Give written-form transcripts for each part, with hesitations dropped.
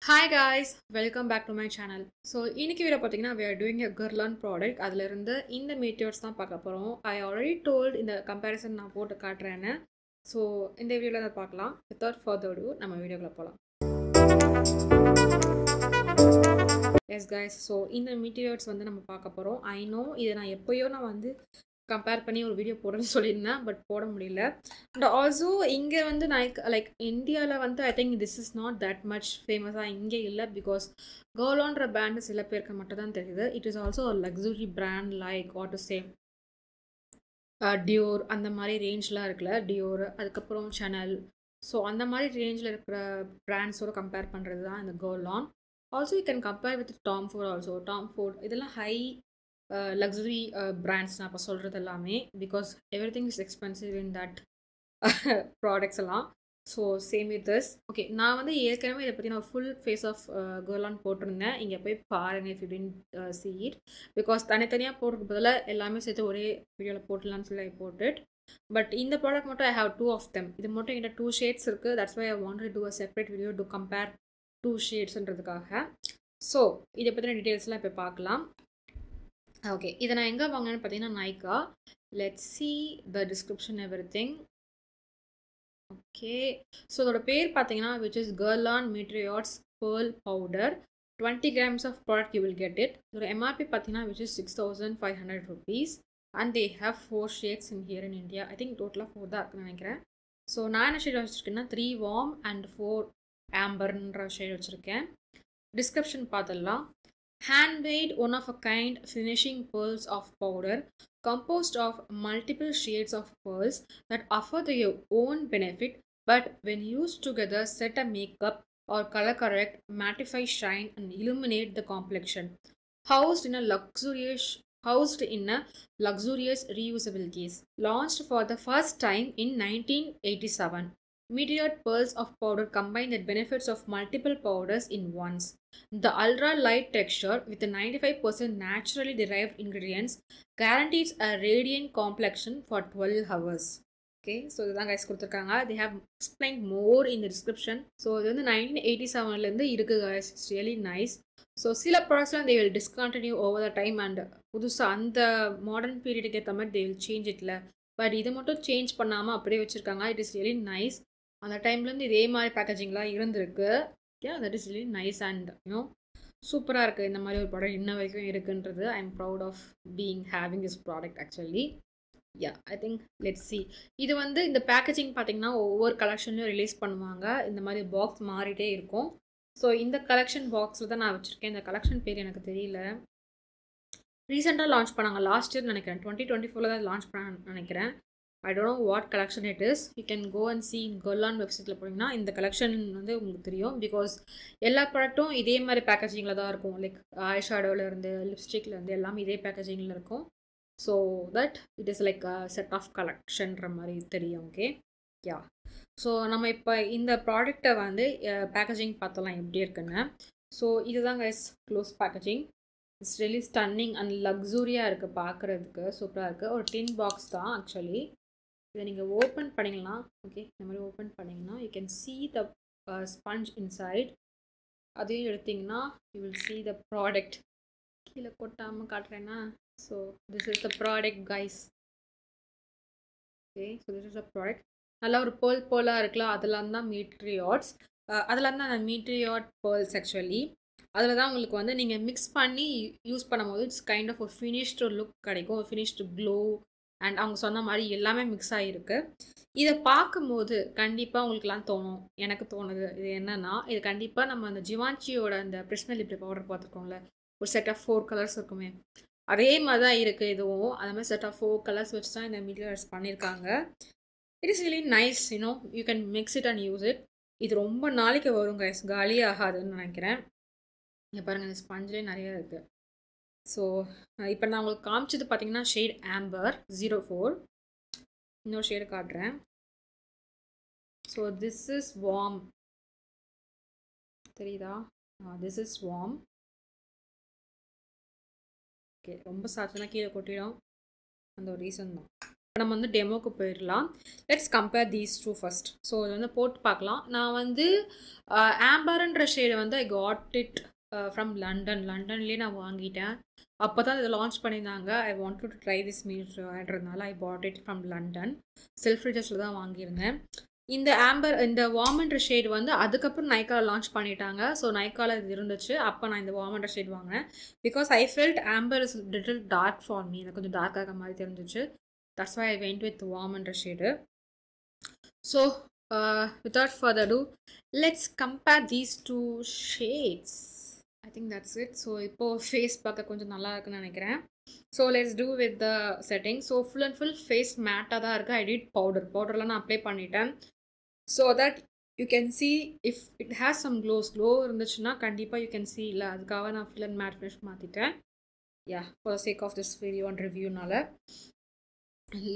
Hi guys, welcome back to my channel. So இன்னைக்கு video பார்த்தீங்கன்னா we are doing a Guerlain product. அதில் இருந்து இந்த meteors தான் பார்க்க போகிறோம். I already told இந்த comparison நான் போட்டு காட்டுறேன்னு. ஸோ இந்த வீடியோவில் அதை பார்க்கலாம். Without further ado நம்ம வீடியோக்குள்ள போகலாம். எஸ் கைஸ், ஸோ இந்த மீட்டியர்ஸ் வந்து நம்ம பார்க்க போகிறோம். ஐ நோ இதை நான் எப்போயோ நான் வந்து கம்பேர் பண்ணி ஒரு வீடியோ போடுறேன்னு சொல்லியிருந்தேன், பட் போட முடியல. அண்ட் ஆல்சோ இங்கே வந்து நான் லைக் இந்தியாவில் வந்து ஐ think this is not that much ஃபேமஸாக இங்கே இல்லை. பிகாஸ் Guerlainன்ற பிராண்டு சில பேருக்கு மட்டும் தான் தெரியுது. It is also luxury brand like what to say Dior அந்த மாதிரி ரேஞ்ச்லாம் இருக்குல்ல, டியோர் அதுக்கப்புறம் Chanel. ஸோ அந்த மாதிரி ரேஞ்சில் இருக்கிற பிராண்ட்ஸோட கம்பேர் பண்ணுறது தான் இந்த Guerlain. Also you can compare with Tom Ford also. Tom Ford இதெல்லாம் ஹை லக்ஸுரி பிராண்ட்ஸ் நான் இப்போ சொல்கிறது எல்லாமே. Because everything is expensive in that products எல்லாம். So same with this. Okay, நான் வந்து ஏற்கனவே இதை பற்றி நான் ஃபுல் ஃபேஸ் ஆஃப் Guerlain போட்டிருந்தேன். இங்கே போய் பாருங்கள் if you didn't see it. Because தனித்தனியாக போடுறதுக்கு பதிலாக எல்லாமே சேர்த்து ஒரே வீடியோவில் போட்டலான்னு சொல்லி போட்டுட். பட் இந்த ப்ராடக்ட் மட்டும் ஐ ஹாவ் 2 of them. இது மட்டும் என்கிட்ட 2 ஷேட்ஸ் இருக்குது. That's why I wanted to do a separate video to compare 2 ஷேட்ஸ்ன்றதுக்காக. ஸோ இதை பற்றின டீட்டெயில்ஸ்லாம் இப்போ பார்க்கலாம். ஓகே, இதை நான் எங்கே வாங்கினேன்னு பார்த்தீங்கன்னா Nykaa. Let's see the description everything. Okay, so அதோட பேர் பார்த்தீங்கன்னா which is Guerlain Meteors Pearl Powder. 20 grams of product you will get it. இதோட MRP பார்த்தீங்கன்னா which is 6,500 rupees. And they have 4 shades in here in India. I think டோட்டலாக 4 தான் இருக்குன்னு நினைக்கிறேன். So நான் என்ன ஷேட் வச்சுருக்கேன்னா 3 warm and 4 amberன்ற ஷேட் வச்சுருக்கேன். Description பார்த்துடலாம். Handmade one of a kind finishing pearls of powder composed of multiple shades of pearls that offer their own benefit, but when used together set a makeup or color correct, mattify, shine and illuminate the complexion. Housed in a luxurious reusable case. Launched for the first time in 1987. Meteor pearls of powder combine the benefits of multiple powders in once. The ultra light texture with the 95% naturally derived ingredients guarantees a radiant complexion for 12 hours. Okay, so இதுதான் guys கொடுத்துருக்காங்க. They have explained more in the description. So இது வந்து 1987லேருந்து இருக்குது guys. It's really nice. So சில ப்ராடக்ட்ஸ்லாம் they will discontinue over the time and புதுசாக அந்த modern பீரியடுக்கு ஏற்ற மாதிரி they will change it. But இது மட்டும் சேஞ்ச் பண்ணாமல் அப்படியே வச்சுருக்காங்க. It is really nice. அந்த டைம்லேருந்து இதே மாதிரி பேக்கேஜிங்லாம் இருந்திருக்கு. That is really nice and you know சூப்பராக இருக்குது. இந்த மாதிரி ஒரு ப்ராடக்ட் இன்ன வரைக்கும் இருக்குன்றது I am proud of being having this product actually. I think let's see. இது வந்து இந்த பேக்கேஜிங் பார்த்தீங்கன்னா ஒவ்வொரு கலெக்ஷன்லையும் ரிலீஸ் பண்ணுவாங்க. இந்த மாதிரி பாக்ஸ் மாறிட்டே இருக்கும். ஸோ இந்த கலெக்ஷன் பாக்ஸில் தான் நான் வச்சுருக்கேன். இந்த கலெக்ஷன் பேர் எனக்கு தெரியல. ரீசெண்டாக லான்ச் பண்ணாங்க, லாஸ்ட் இயர் நினைக்கிறேன். 2024 தான் லான்ச் பண்ண நினைக்கிறேன். I don't know what collection it is. You can go and see in Guerlain வெப்சைட்டில் போனீங்கன்னா இந்த கலெக்ஷன் வந்து உங்களுக்கு தெரியும். பிகாஸ் எல்லா ப்ராடக்ட்டும் இதே மாதிரி பேக்கேஜிங்கில் தான் இருக்கும். லைக் ஐ ஷேடோவிலேருந்து லிப்ஸ்டிக்லேருந்து எல்லாமே இதே பேக்கேஜிங்கில் இருக்கும். So that it is like a set of கலெக்ஷன்ற மாதிரி தெரியும். ஓகே, யா. ஸோ நம்ம இப்போ இந்த ப்ராடக்டை வந்து பேக்கேஜிங் பார்த்தலாம் எப்படி இருக்குன்னு. ஸோ இதுதான் guys close packaging. It's really stunning and லக்ஸூரியாக இருக்குது பார்க்குறதுக்கு. சூப்பராக இருக்குது. ஒரு டின் பாக்ஸ் தான் ஆக்சுவலி. இதை நீங்கள் ஓப்பன் பண்ணிங்கன்னா, ஓகே, இந்த மாதிரி ஓப்பன் பண்ணிங்கன்னா you can see the sponge inside. அதையும் எடுத்திங்கன்னா you will see the product. கீழே கொட்டாமல் காட்டுறேன்னா. So this is the product guys. Okay, so this is the product. நல்லா ஒரு போலாக இருக்குல்ல, அதெல்லாம் தான் மீட்ரியாட்ஸ். அதெல்லாம் தான் அந்த மீட்ரியாட் பேர்ல்ஸ் ஆக்சுவலி. அதில் தான் உங்களுக்கு வந்து நீங்கள் மிக்ஸ் பண்ணி யூஸ் பண்ணும்போது இட்ஸ் கைண்ட் ஆஃப் ஒரு ஃபினிஷ்டு லுக் கிடைக்கும், ஒரு ஃபினிஷ்டு க்ளோ அண்ட் அவங்க சொன்ன மாதிரி எல்லாமே மிக்ஸ் ஆகிருக்கு. இதை பார்க்கும்போது கண்டிப்பாக உங்களுக்குலாம் தோணும், எனக்கு தோணுது. இது என்னென்னா, இது கண்டிப்பாக நம்ம அந்த ஜிவான்ச்சியோட அந்த பிரிஸ்மல் லிப் பவுடர் பார்த்துருக்கோம்ல, ஒரு செட் ஆஃப் 4 கலர்ஸ் இருக்குமே, அதே மாதிரி தான் இருக்குது இதுவும். அந்த மாதிரி செட் ஆஃப் 4 கலர்ஸ் வச்சு தான் இந்த மீட்டர்ஸ் பண்ணியிருக்காங்க. It is really nice. You know you can mix it and use it. இது ரொம்ப நாளைக்கு வரும் கைஸ், காலி ஆகாதுன்னு நினைக்கிறேன். இங்கே பாருங்கள், இந்த ஸ்பஞ்சிலே நிறையா இருக்குது. ஸோ இப்போ நான் உங்களுக்கு காமிச்சது பார்த்தீங்கன்னா ஷேட் ஆம்பர் 04. இன்னொரு ஷேடு காட்டுறேன். ஸோ திஸ் இஸ் வார்ம், தெரியுதா? This is warm. ஓகே, ரொம்ப சாச்சுனா கீழே கொட்டிடும், அந்த ஒரு ரீசன் தான். நம்ம வந்து டெமோக்கு போயிடலாம். Let's compare these two first. So இது வந்து போட்டு பார்க்கலாம். நான் வந்து ஆம்பர்ன்ற ஷேடை வந்து ஐ காட் இட் ஃப்ரம் லண்டன்லேயே நான் வாங்கிட்டேன். அப்போ தான் இதை லான்ச் பண்ணியிருந்தாங்க. I want to try this மீன்றதுனால I bought it from London. செல்ஃப்ரிஜஸில் தான் வாங்கியிருந்தேன். இந்த வார்மன்ற ஷேட் வந்து அதுக்கப்புறம் நைக்காவில் லான்ச் பண்ணிட்டாங்க. ஸோ நைக்காவில் இது இருந்துச்சு. அப்போ நான் இந்த வார்மன்ற ஷேட் வாங்கினேன். Because I felt amber is little dark for me. எனக்கு கொஞ்சம் டார்க்காக மாதிரி தெரிஞ்சிச்சு. That's why I went with வார்மன்ற shade. So without further ado, let's compare these two shades. I think that's it. So இப்போது ஃபேஸ் பார்க்க கொஞ்சம் நல்லா இருக்குன்னு நினைக்கிறேன். So let's do with the setting. So full and full face மேட்டாக தான் இருக்குது. ஐ டிட் பவுடர்லாம் நான் அப்ளை பண்ணிட்டேன். So that you can see if it has some glow இருந்துச்சுன்னா கண்டிப்பாக யூ கேன் சி. இல்லை அதுக்காக நான் ஃபுல் அண்ட் மேட் ஃபினிஷ் மாற்றிட்டேன். Yeah for the sake of this video and ரிவ்யூனால.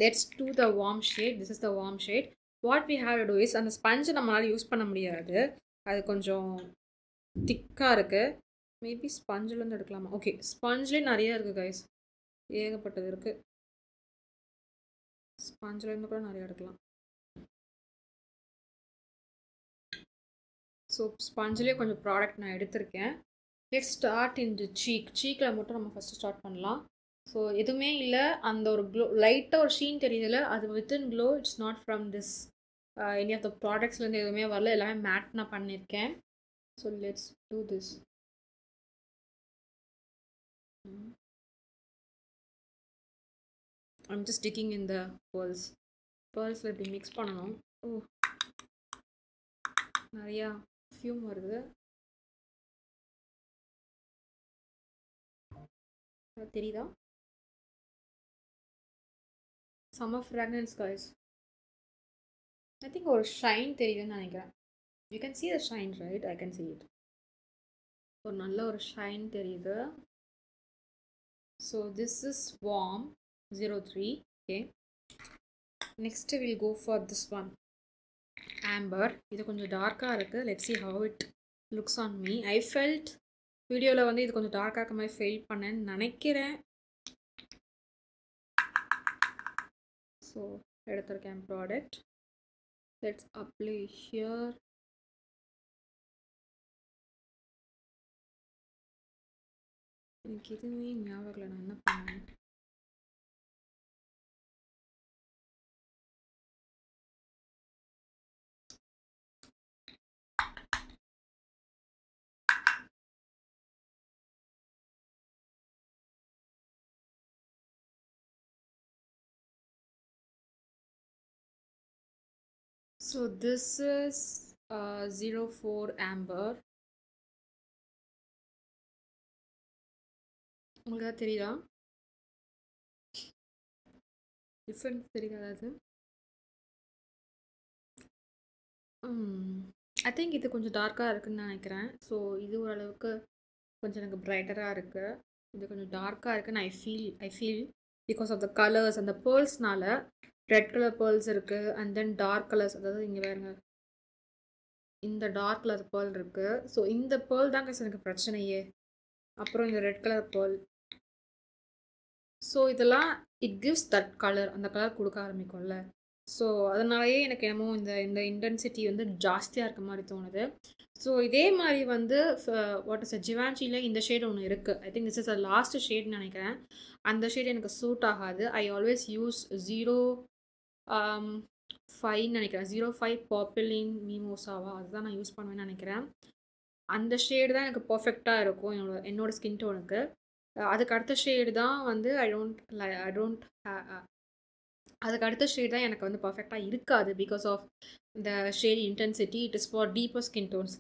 Let's do the warm shade. This is the warm shade. What we have to do is, அந்த ஸ்பஞ்சை நம்மளால் use பண்ண முடியாது. அது கொஞ்சம் திக்காக இருக்குது. மேபி ஸ்பஞ்சிலேருந்து எடுக்கலாமா? ஓகே, ஸ்பஞ்ச்லேயே நிறைய இருக்குது கைஸ். ஏகப்பட்டது இருக்குது. ஸ்பஞ்சிலேருந்து கூட நிறைய எடுக்கலாம். ஸோ ஸ்பஞ்சிலே கொஞ்சம் ப்ராடக்ட் நான் எடுத்திருக்கேன். லெட்ஸ் ஸ்டார்ட் இன் தி சீக்கில் மட்டும் நம்ம ஃபஸ்ட்டு ஸ்டார்ட் பண்ணலாம். ஸோ எதுவுமே இல்லை, அந்த ஒரு க்ளோ லைட்டாக ஒரு ஷீன் தெரியுதுல, அது within glow. It's not from this any of the ப்ராடக்ட்ஸ்லேருந்து எதுவுமே வரல. எல்லாமே மேட் நான் பண்ணியிருக்கேன். So let's do this. I'm just digging in the pearls இப்படி மிக்ஸ் பண்ணணும். ஓ, நிறையா ஃபியூம் வருது. தெரியுதா? Summer fragrance guys. I think ஒரு ஷைன் தெரியுதுன்னு நினைக்கிறேன். You can see the shine, right? I can see it. ஒரு நல்ல ஒரு ஷைன் தெரியுது. So this is warm 03. Okay, next we'll go for this one, amber. இது கொஞ்சம் டார்க்காக இருக்குது. let's see how it looks on me. I felt வீடியோவில் வந்து இது கொஞ்சம் டார்க்காக இருக்க மாதிரி ஃபீல் பண்ணேன்னு நினைக்கிறேன். ஸோ எடுத்திருக்கேன் ப்ராடக்ட். let's apply here. எனக்கு எதுவுமே ஞாபகம் நான் என்ன பண்ணேன். So this is 04 amber. உங்களுக்கு தெரியுதா? டிஃப்ரெண்ட் தெரியுதா? அது ஐ திங்க் இது கொஞ்சம் டார்க்காக இருக்குதுன்னு நினைக்கிறேன். ஸோ இது ஓரளவுக்கு கொஞ்சம் எனக்கு பிரைட்டராக இருக்குது. இது கொஞ்சம் டார்க்காக இருக்குன்னு I feel because of the colours. அந்த பேர்ல்ஸ்னால ரெட் கலர் பேர்ல்ஸ் இருக்குது. அண்ட் தென் டார்க் கலர்ஸ், அதாவது இங்கே வேறுங்க இந்த டார்க் கலர் பேர்ல் இருக்குது. ஸோ இந்த பேர்ல் தான் எனக்கு பிரச்சனையே. அப்புறம் இந்த ரெட் கலர் பேர்ல். ஸோ இதெல்லாம் இட் கிவ்ஸ் தட் கலர், அந்த கலர் கொடுக்க ஆரம்பிக்கும்ல. ஸோ அதனாலேயே எனக்கு என்னமோ இந்த இன்டென்சிட்டி வந்து ஜாஸ்தியாக இருக்க மாதிரி தோணுது. ஸோ இதே மாதிரி வந்து வாட் இஸ் ஜிவான்சியில் இந்த ஷேட் ஒன்று இருக்குது. I think this is a last ஷேட்னு நினைக்கிறேன். அந்த ஷேட் எனக்கு சூட் ஆகாது. ஐ ஆல்வேஸ் யூஸ் 05 நினைக்கிறேன். 05 பாப்புலின் மீமோசாவா, அதுதான் நான் யூஸ் பண்ணுவேன்னு நினைக்கிறேன். அந்த ஷேடு தான் எனக்கு பர்ஃபெக்டாக இருக்கும் என்னோட ஸ்கின் டோனுக்கு. அதுக்கு அடுத்த ஷேடு தான் வந்து அதுக்கு அடுத்த ஷேட் தான் எனக்கு வந்து பர்ஃபெக்டாக இருக்காது. Because of the shade intensity. It is for deeper skin tones.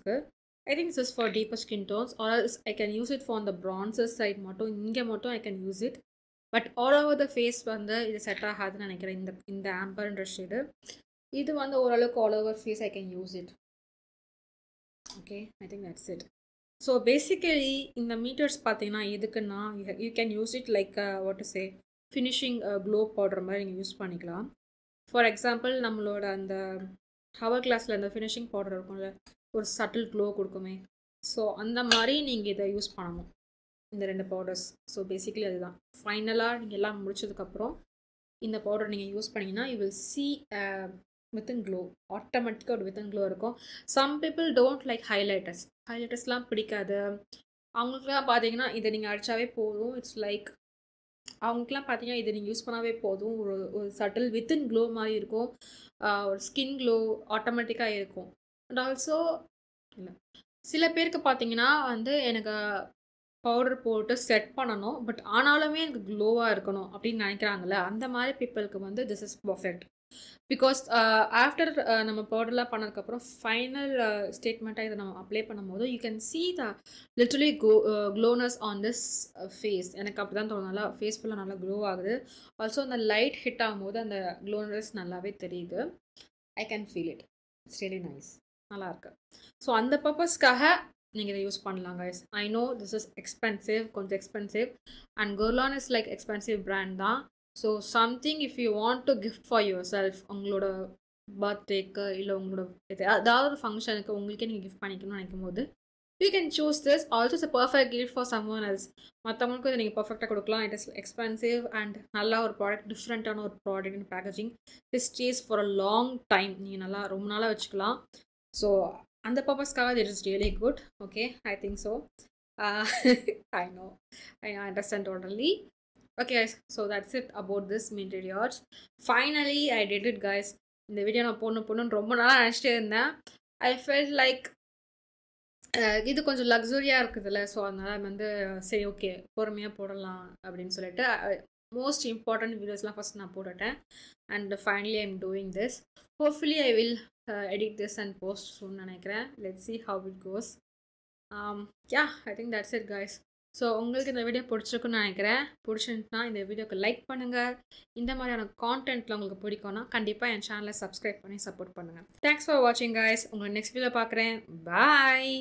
I think this is for deeper skin tones, or else I can use it for on the bronzer side மட்டும். இங்கே மட்டும் I can use it, but all over the face வந்து இது set ஆகாதுன்னு நினைக்கிறேன். இந்த ஆம்பர்ன்ற shade இது வந்து ஓரளவுக்கு all over face I can use it. Okay, I think that's it. So basically இந்த மீட்டர்ஸ் பார்த்தீங்கன்னா எதுக்குன்னா you can use it like what to say finishing glow powder மாதிரி நீங்கள் யூஸ் பண்ணிக்கலாம். ஃபார் எக்ஸாம்பிள் நம்மளோட அந்த ஹவர் கிளாஸில் அந்த ஃபினிஷிங் பவுடர் இருக்கும்ல, ஒரு சட்டில் க்ளோ கொடுக்குமே. ஸோ அந்த மாதிரி நீங்கள் இதை யூஸ் பண்ணணும், இந்த 2 பவுடர்ஸ். ஸோ பேசிக்கலி அதுதான் ஃபைனலாக நீங்கள் எல்லாம் முடிச்சதுக்கப்புறம் இந்த பவுடர் நீங்கள் யூஸ் பண்ணிங்கன்னா you will see within glow, ஆட்டோமேட்டிக்காக ஒரு வித்தின் க்ளோ இருக்கும். சம் பீப்புள் டோன்ட் லைக் ஹைலைட்டர்ஸ்லாம் பிடிக்காது. அவங்களுக்குலாம் பார்த்தீங்கன்னா இதை நீங்கள் அடித்தாவே போதும். இட்ஸ் லைக் அவங்களுக்குலாம் பார்த்தீங்கன்னா இதை நீங்கள் யூஸ் பண்ணாவே போதும். ஒரு சட்டில் வித்தின் க்ளோ மாதிரி இருக்கும். ஒரு ஸ்கின் க்ளோ ஆட்டோமேட்டிக்காக இருக்கும். அண்ட் ஆல்சோ இல்லை, சில பேருக்கு பார்த்தீங்கன்னா வந்து எனக்கு பவுடர் போட்டு செட் பண்ணணும், பட் ஆனாலுமே எனக்கு க்ளோவாக இருக்கணும் அப்படின்னு நினைக்கிறாங்கல்ல, அந்த மாதிரி பீப்புளுக்கு வந்து this is perfect. Because after நம்ம பவுடர்லாம் பண்ணதுக்கப்புறம் ஃபைனல் ஸ்டேட்மெண்ட்டாக இதை நம்ம அப்ளை பண்ணும்போது you can see the literally glowness on this face. எனக்கு அப்படி தான் தோணும். நல்லா ஃபேஸ் ஃபுல்லாக நல்லா க்ளோ ஆகுது. ஆல்சோ அந்த லைட் ஹிட் ஆகும்போது அந்த க்ளோனஸ் நல்லாவே தெரியுது. I can feel it. It's really nice. நல்லாயிருக்கு. ஸோ அந்த பர்பஸ்க்காக நீங்கள் இதை யூஸ் பண்ணலாம் guys. I know this is expensive, கொஞ்சம் expensive, and Guerlain is like expensive brand தான். So something if you want to gift for yourself, உங்களோட பர்த்டேக்கு இல்லை உங்களோட ஏதாவது ஒரு ஃபங்க்ஷனுக்கு உங்களுக்கே நீங்கள் கிஃப்ட் பண்ணிக்கணும்னு நினைக்கும் போது you can choose this. Also it's a perfect gift for someone else. மற்றவங்களுக்கும் இதை நீங்கள் பர்ஃபெக்டாக கொடுக்கலாம். இட் இஸ் எக்ஸ்பென்சிவ் அண்ட் நல்லா ஒரு ப்ராடக்ட், டிஃப்ரெண்ட்டான ஒரு product in packaging. This stay for a long time. நீங்கள் நல்லா ரொம்ப நாளாக வச்சுக்கலாம். ஸோ அந்த பர்பஸ்க்காக it is really good. Okay, I think so. I know, I understand totally. Okay guys, so that's it about this Minted Yachts. Finally I did it guys. இந்த video நான் போடணும்னு ரொம்ப நாளாக நினச்சிட்டே இருந்தேன். ஐ ஃபெல்ட் லைக் இது கொஞ்சம் லக்ஸுரியாக இருக்குதுல்ல, ஸோ அதனால் வந்து சரி ஓகே பொறுமையாக போடலாம் அப்படின்னு சொல்லிட்டு மோஸ்ட் இம்பார்ட்டன்ட் வீடியோஸ்லாம் ஃபஸ்ட் நான் போட்டுட்டேன். And finally I am doing this. Hopefully I will edit this and post soon நினைக்கிறேன். let's see how it goes. Yeah, I think that's it guys. So உங்களுக்கு இந்த வீடியோ பிடிச்சிருக்குன்னு நினைக்கிறேன். பிடிச்சிருந்துச்சுன்னா இந்த வீடியோக்கு லைக் பண்ணுங்கள். இந்த மாதிரியான கான்டென்ட்டில் உங்களுக்கு பிடிக்கும்னா கண்டிப்பாக என் சேனலை சப்ஸ்கிரைப் பண்ணி சப்போர்ட் பண்ணுங்கள். தேங்க்ஸ் ஃபார் வாட்சிங் guys. உங்களை நெக்ஸ்ட் வீடியோ பார்க்குறேன். பாய்.